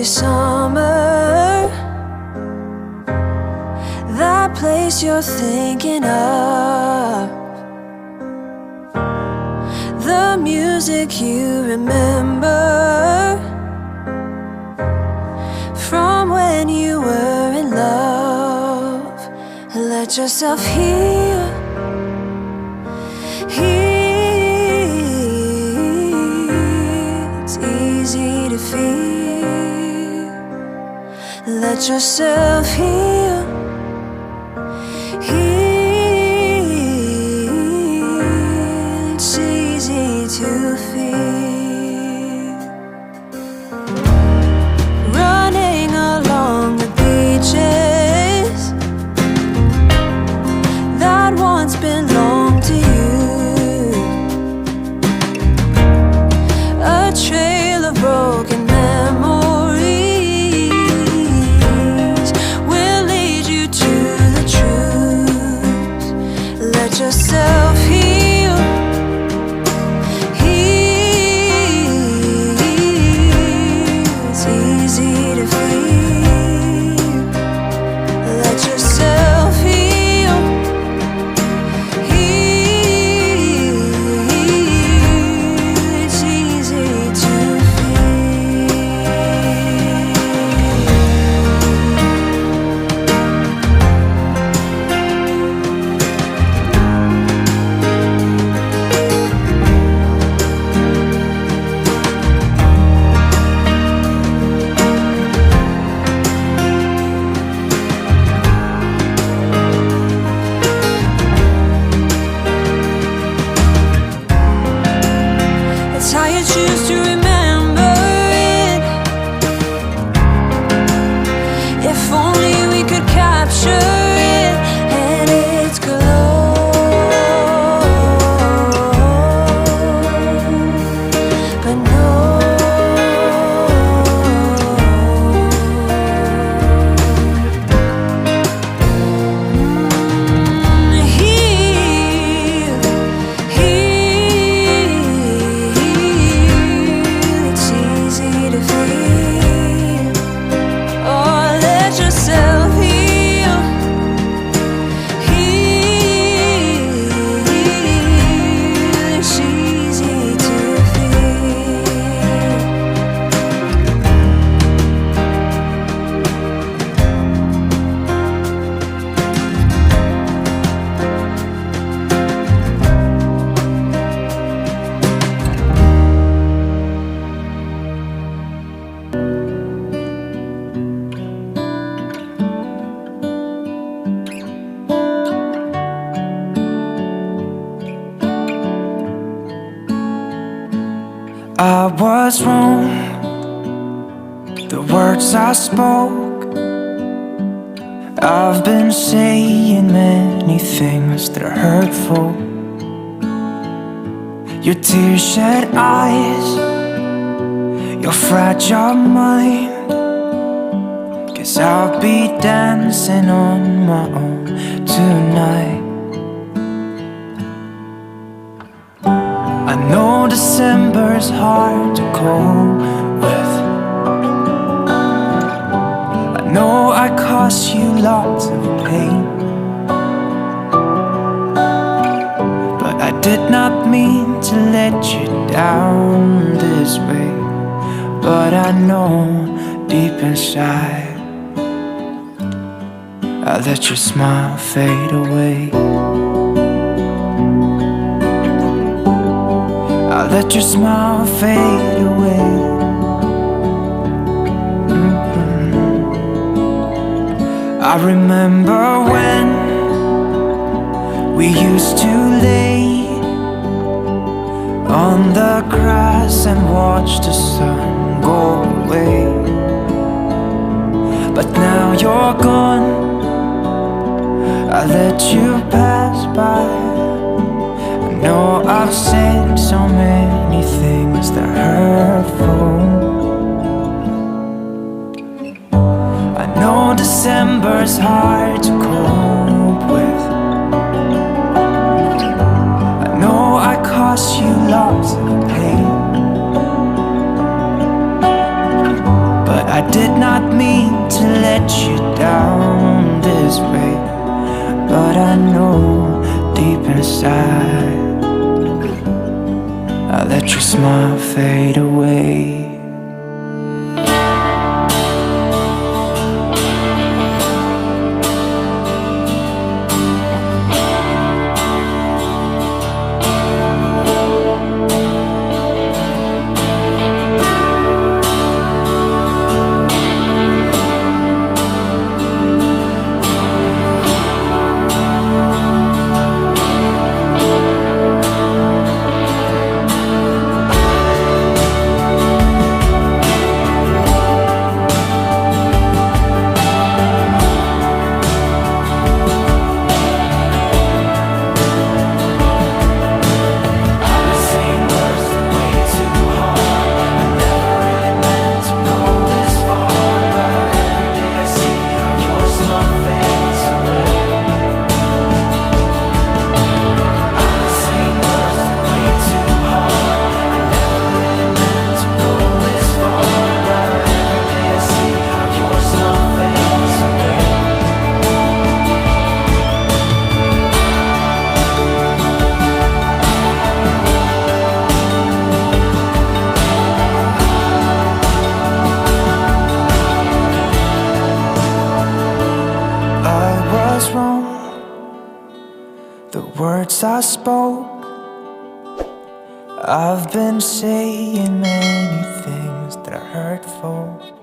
every summer, that place you're thinking of, the music you remember from when you were in love. Let yourself heal, it's easy to feel. Let yourself heal, it's easy to feel. Running along the beaches that once belonged to you, a trail of broken memories will lead you to the truth. Let yourself heal, it's easy to feel. Let yourself heal, it's easy to It's how you choose to remember it. If only we could capture it and its glow. But no, it's easy to feel. Oh, let yourself heal, it's easy to feel. I was wrong, the words I spoke. I've been saying many things that are hurtful. Your tear-shed eyes, your fragile mind. Guess I'll be dancing on my own tonight. I know December's hard to cope with. I know I caused you lots of pain, but I did not mean to let you down this way. But I know deep inside I let your smile fade away. I let your smile fade away. I remember when we used to lay on the grass and watch the sun go away. But now you're gone, I let you pass by. I know I've said so many things that are hurtful. I know December's hard to cope with. I know I caused you lots of pain, but I I did not mean to let you down this way, but I know deep inside I let your smile fade away. Wrong, the words I spoke, I've been saying many things that are hurtful.